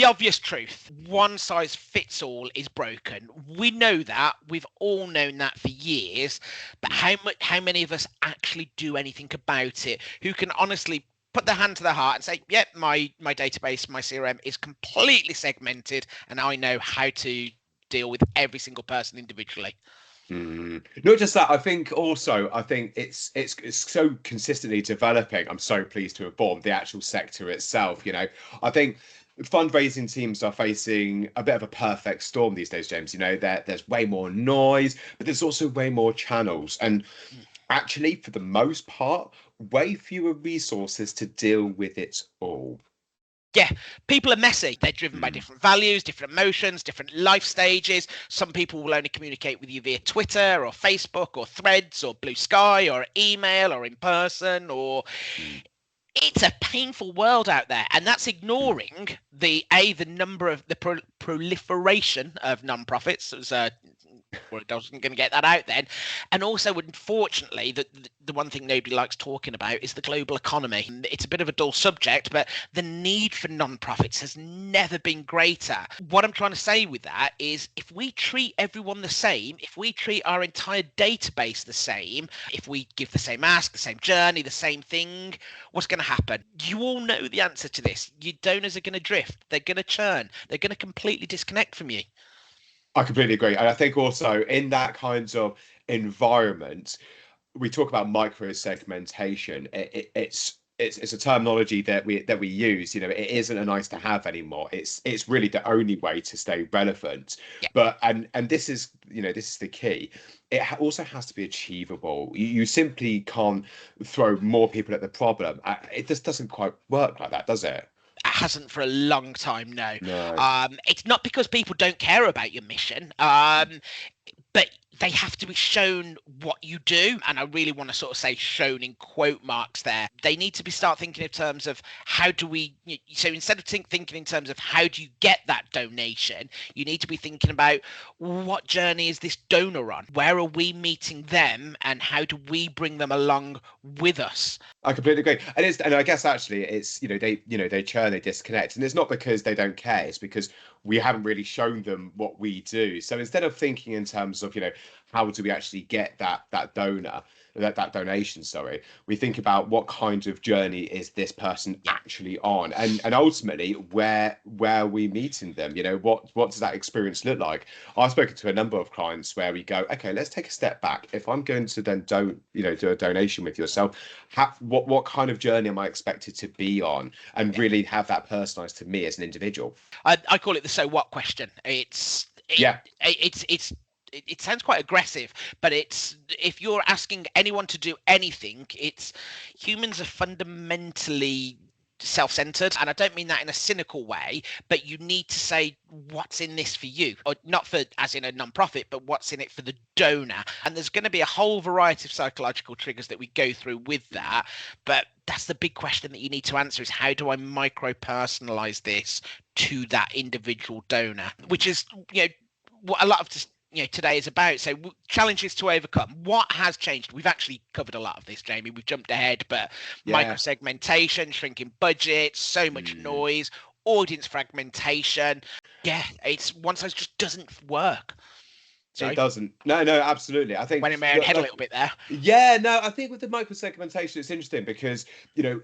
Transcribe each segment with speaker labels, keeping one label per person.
Speaker 1: The obvious truth, one size fits all is broken. We know that. We've all known that for years. But how many of us actually do anything about it? Who can honestly put their hand to their heart and say, yep, my database, my CRM is completely segmented and I know how to deal with every single person individually.
Speaker 2: Not just that, I think it's so consistently developing. I'm so pleased to inform the actual sector itself. I think fundraising teams are facing a bit of a perfect storm these days, James. There's way more noise, but there's also way more channels. And actually, for the most part, way fewer resources to deal with it all.
Speaker 1: Yeah, people are messy. They're driven by different values, different emotions, different life stages. Some people will only communicate with you via Twitter or Facebook or Threads or Blue Sky or email or in person or it's a painful world out there, and that's ignoring the number of the proliferation of non-profits. I wasn't going to get that out then. And also, unfortunately, the one thing nobody likes talking about is the global economy. It's a bit of a dull subject, but the need for non-profits has never been greater. What I'm trying to say with that is if we treat everyone the same, if we treat our entire database the same, if we give the same ask, the same journey, the same thing, what's going to happen? You all know the answer to this. Your donors are going to drift. They're going to churn. They're going to completely disconnect from you.
Speaker 2: I completely agree. And I think also in that kind of environment, we talk about micro-segmentation. It's a terminology that we use. It isn't a nice to have anymore. It's really the only way to stay relevant.
Speaker 1: Yeah.
Speaker 2: But and this is the key. It also has to be achievable. You simply can't throw more people at the problem. It just doesn't quite work like that, does it?
Speaker 1: Hasn't for a long time, no.
Speaker 2: No.
Speaker 1: It's not because people don't care about your mission, but they have to be shown what you do, and I really want to sort of say shown in quote marks there. They need to start thinking in terms of how do we, so instead of thinking in terms of how do you get that donation, you need to be thinking about what journey is this donor on, where are we meeting them, and how do we bring them along with us.
Speaker 2: I completely agree, and I guess actually it's they churn, they disconnect, and it's not because they don't care. It's because we haven't really shown them what we do. So instead of thinking in terms of how do we actually get that donation, we think about what kind of journey is this person actually on, and ultimately where are we meeting them? What does that experience look like? I've spoken to a number of clients where we go, okay, let's take a step back. If I'm going to then do a donation with yourself, what kind of journey am I expected to be on, and really have that personalized to me as an individual?
Speaker 1: I call it the so what question. It sounds quite aggressive, but if you're asking anyone to do anything, humans are fundamentally self-centered, and I don't mean that in a cynical way, but you need to say what's in this for you, or not for as in a non-profit, but what's in it for the donor. And there's going to be a whole variety of psychological triggers that we go through with that, but that's the big question that you need to answer, is how do I micro-personalize this to that individual donor, which is what a lot of today is about. So challenges to overcome. What has changed? We've actually covered a lot of this, Jamie. We've jumped ahead, but micro-segmentation, shrinking budgets, so much noise, audience fragmentation. Yeah, it's one size just doesn't work.
Speaker 2: Sorry? It doesn't. No, absolutely. I think
Speaker 1: went in my own head a little bit there.
Speaker 2: Yeah, no, I think with the micro-segmentation, it's interesting because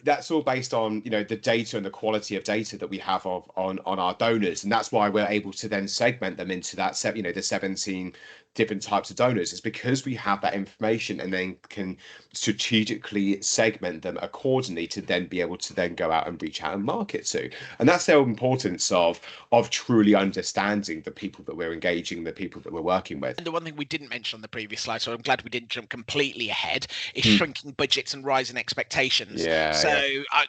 Speaker 2: that's all based on the data and the quality of data that we have on our donors, and that's why we're able to then segment them into that the 17 different types of donors. Is because we have that information and then can strategically segment them accordingly to then be able to then go out and reach out and market to. And that's the importance of truly understanding the people that we're engaging, the people that we're working with.
Speaker 1: And the one thing we didn't mention on the previous slide, so I'm glad we didn't jump completely ahead, is shrinking budgets and rising expectations.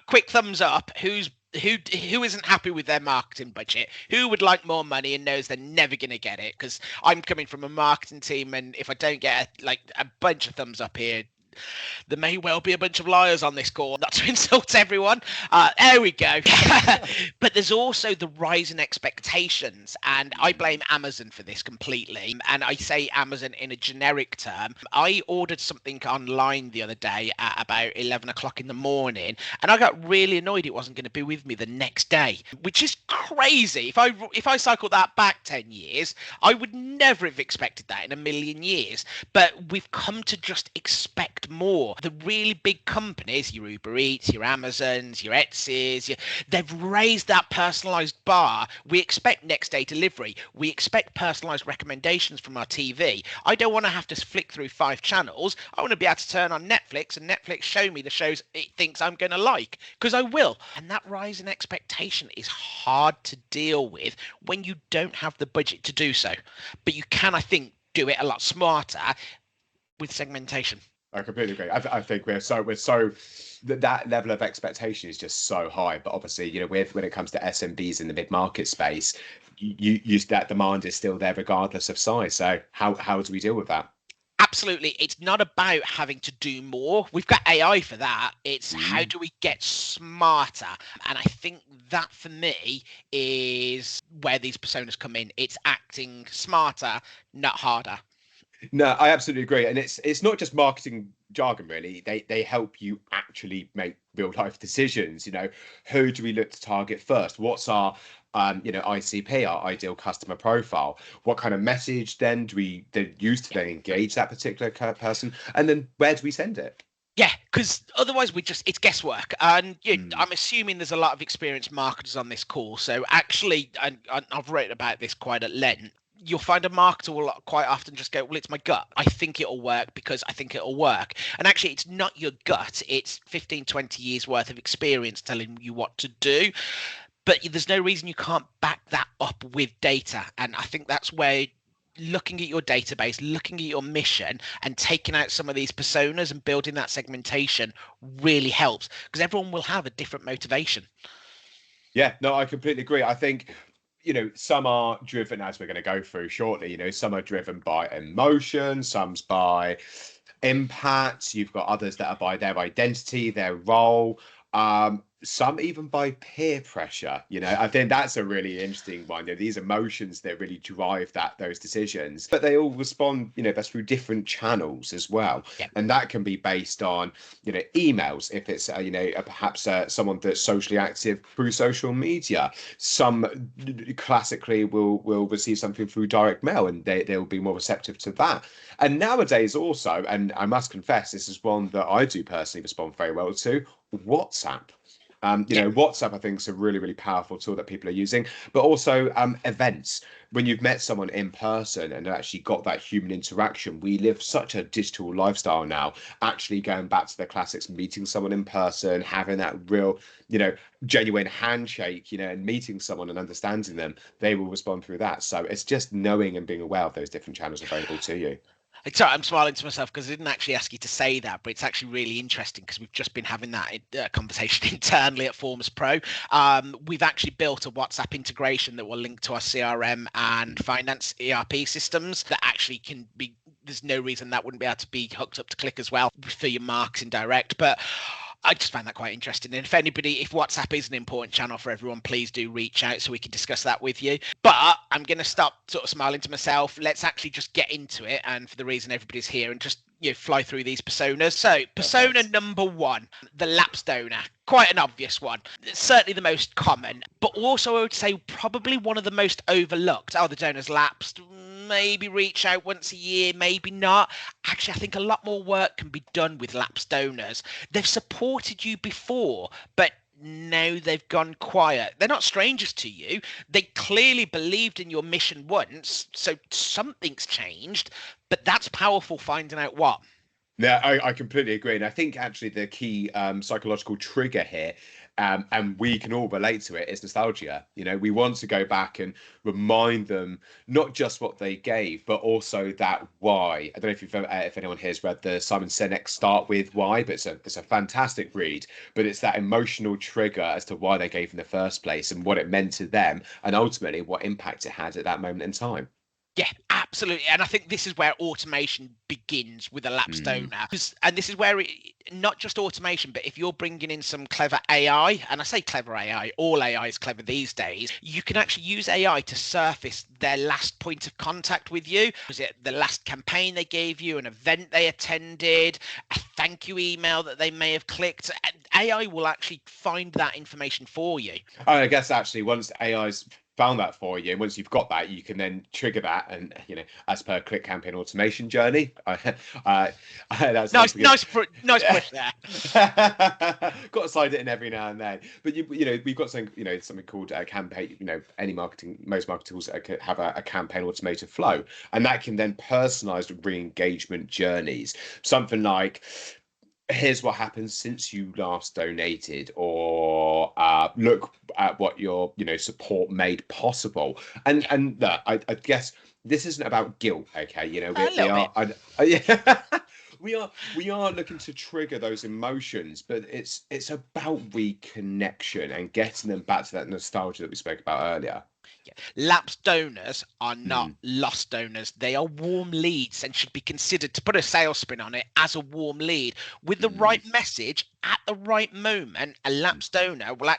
Speaker 1: Quick thumbs up. Who isn't happy with their marketing budget? Who would like more money and knows they're never going to get it? Because I'm coming from a marketing team, and if I don't get a bunch of thumbs up here, There may well be a bunch of liars on this call, not to insult everyone. There we go. But there's also the rise in expectations, and I blame Amazon for this completely. And I say Amazon in a generic term. I ordered something online the other day at about 11 o'clock in the morning, and I got really annoyed it wasn't going to be with me the next day, which is crazy. If I cycled that back 10 years, I would never have expected that in a million years. But we've come to just expect more. The really big companies, your Uber Eats, your Amazons, your Etsy's, they've raised that personalised bar. We expect next day delivery. We expect personalised recommendations from our TV. I don't want to have to flick through 5 channels. I want to be able to turn on Netflix and Netflix show me the shows it thinks I'm going to like, because I will. And that rise in expectation is hard to deal with when you don't have the budget to do so. But you can, I think, do it a lot smarter with segmentation.
Speaker 2: I completely agree. I think that level of expectation is just so high. But obviously, when it comes to SMBs in the mid-market space, you that demand is still there regardless of size. So how do we deal with that?
Speaker 1: Absolutely. It's not about having to do more. We've got AI for that. It's how do we get smarter? And I think that for me is where these personas come in. It's acting smarter, not harder.
Speaker 2: No, I absolutely agree. And it's not just marketing jargon, really. They help you actually make real life decisions. Who do we look to target first? What's our ICP, our ideal customer profile? What kind of message then do we use to then engage that particular person? And then where do we send it?
Speaker 1: Yeah, because otherwise it's guesswork. And I'm assuming there's a lot of experienced marketers on this call. So actually, and I've written about this quite at length, you'll find a marketer will quite often just go, well, it's my gut. I think it'll work because I think it'll work. And actually, it's not your gut. It's 15, 20 years worth of experience telling you what to do. But there's no reason you can't back that up with data. And I think that's where looking at your database, looking at your mission and taking out some of these personas and building that segmentation really helps, because everyone will have a different motivation.
Speaker 2: Yeah, no, I completely agree. I think some are driven, as we're going to go through shortly, some are driven by emotion, some's by impact. You've got others that are by their identity, their role, some even by peer pressure. I think that's a really interesting one. These emotions that really drive those decisions, but they all respond, best through different channels as well.
Speaker 1: Yeah.
Speaker 2: And that can be based on, emails, if it's, perhaps someone that's socially active through social media. Some classically will receive something through direct mail, and they'll be more receptive to that. And nowadays also, and I must confess, this is one that I do personally respond very well to, WhatsApp. WhatsApp, I think, is a really, really powerful tool that people are using, but also events. When you've met someone in person and actually got that human interaction, we live such a digital lifestyle now. Actually going back to the classics, meeting someone in person, having that real, genuine handshake, and meeting someone and understanding them, they will respond through that. So it's just knowing and being aware of those different channels available to you.
Speaker 1: Sorry, I'm smiling to myself because I didn't actually ask you to say that, but it's actually really interesting because we've just been having that conversation internally at FormusPro. We've actually built a WhatsApp integration that will link to our CRM and finance ERP systems that actually can be, there's no reason that wouldn't be able to be hooked up to Click as well for your marketing direct. But I just found that quite interesting. And if WhatsApp is an important channel for everyone, please do reach out so we can discuss that with you. But I'm going to stop sort of smiling to myself. Let's actually just get into it. And for the reason everybody's here, and just fly through these personas. So persona number 1, the lapsed donor. Quite an obvious one. It's certainly the most common, but also I would say probably one of the most overlooked. Oh, the donor's lapsed. Maybe reach out once a year, maybe not. Actually, I think a lot more work can be done with lapsed donors. They've supported you before, but now they've gone quiet. They're not strangers to you. They clearly believed in your mission once, so something's changed, but that's powerful finding out what.
Speaker 2: Yeah, I completely agree. And I think actually the key psychological trigger here, and we can all relate to it, is nostalgia. We want to go back and remind them not just what they gave, but also that why. I don't know if if anyone here has read the Simon Sinek Start With Why, but it's a fantastic read. But it's that emotional trigger as to why they gave in the first place and what it meant to them, and ultimately what impact it had at that moment in time.
Speaker 1: Yeah, absolutely. And I think this is where automation begins with a lapsed donor. And this is where not just automation, but if you're bringing in some clever AI, and I say clever AI, all AI is clever these days, you can actually use AI to surface their last point of contact with you. Was it the last campaign they gave you, an event they attended, a thank you email that they may have clicked? And AI will actually find that information for you.
Speaker 2: I guess actually once AI's found that for you, once you've got that, you can then trigger that, and as per Click Campaign Automation Journey, that's
Speaker 1: nice push there.
Speaker 2: Got to slide it in every now and then. But we've got something called a campaign. Most marketers have a campaign automated flow, and that can then personalize re-engagement journeys. Something like, here's what happens since you last donated, or look at what your support made possible. And look, I guess this isn't about guilt, okay? We are looking to trigger those emotions, but it's about reconnection and getting them back to that nostalgia that we spoke about earlier.
Speaker 1: Lapsed donors are not lost donors. They are warm leads and should be considered, to put a sales spin on it, as a warm lead. With the right message at the right moment, a lapsed donor will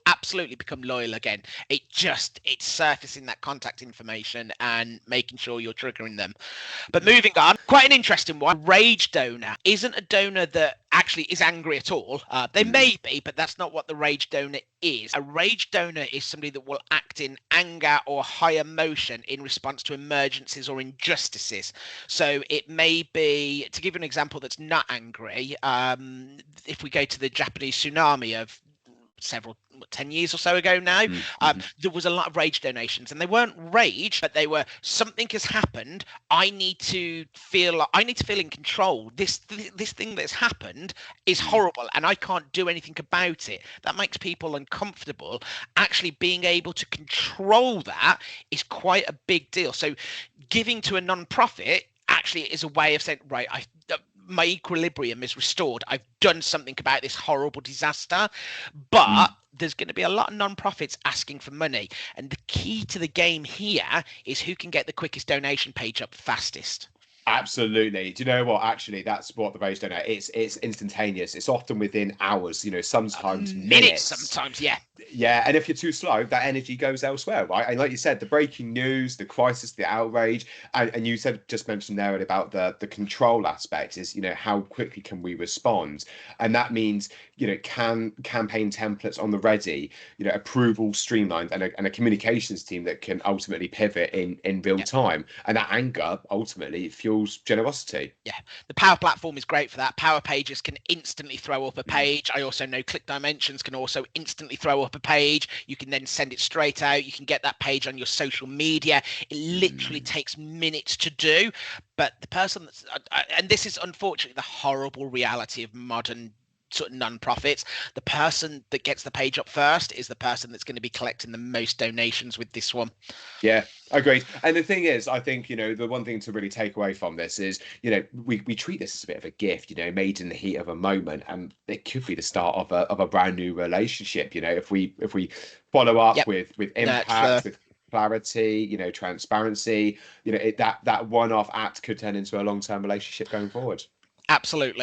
Speaker 1: absolutely become loyal again. It's surfacing that contact information and making sure you're triggering them. But moving on, quite an interesting one. Rage donor isn't a donor that actually is angry at all. They may be, but that's not what the rage donor is. A rage donor is somebody that will act in anger or high emotion in response to emergencies or injustices. So it may be, to give you an example that's not angry, if we go to the Japanese tsunami of 10 years or so ago now, there was a lot of rage donations, and they weren't rage, but they were, something has happened, I need to feel in control. This thing that's happened is horrible and I can't do anything about it. That makes people uncomfortable. Actually being able to control that is quite a big deal. So giving to a non-profit actually is a way of saying, right, my equilibrium is restored. I've done something about this horrible disaster. But there's going to be a lot of non-profits asking for money. And the key to the game here is who can get the quickest donation page up fastest.
Speaker 2: Absolutely. Do you know what? Actually, that's what the rage donor is. It's instantaneous. It's often within hours, sometimes minutes.
Speaker 1: Sometimes, yeah.
Speaker 2: Yeah, and if you're too slow, that energy goes elsewhere, right? And like you said, the breaking news, the crisis, the outrage, and you just mentioned there about the control aspect is, how quickly can we respond? And that means, campaign templates on the ready, approval streamlined, and a communications team that can ultimately pivot in real time. And that anger ultimately fuels generosity.
Speaker 1: Yeah, the Power Platform is great for that. Power Pages can instantly throw up a page. I also know ClickDimensions can also instantly throw up a page. You can then send it straight out. You can get that page on your social media. It literally takes minutes to do. But the person that's, and this is unfortunately the horrible reality of modern sort of non-profits, the person that gets the page up first is the person that's going to be collecting the most donations with this one.
Speaker 2: Yeah, agreed. And the thing is, I think, the one thing to really take away from this is, we treat this as a bit of a gift, made in the heat of a moment, and it could be the start of a brand new relationship. If we follow up with impact, with clarity, transparency, that one-off act could turn into a long-term relationship going forward.
Speaker 1: Absolutely.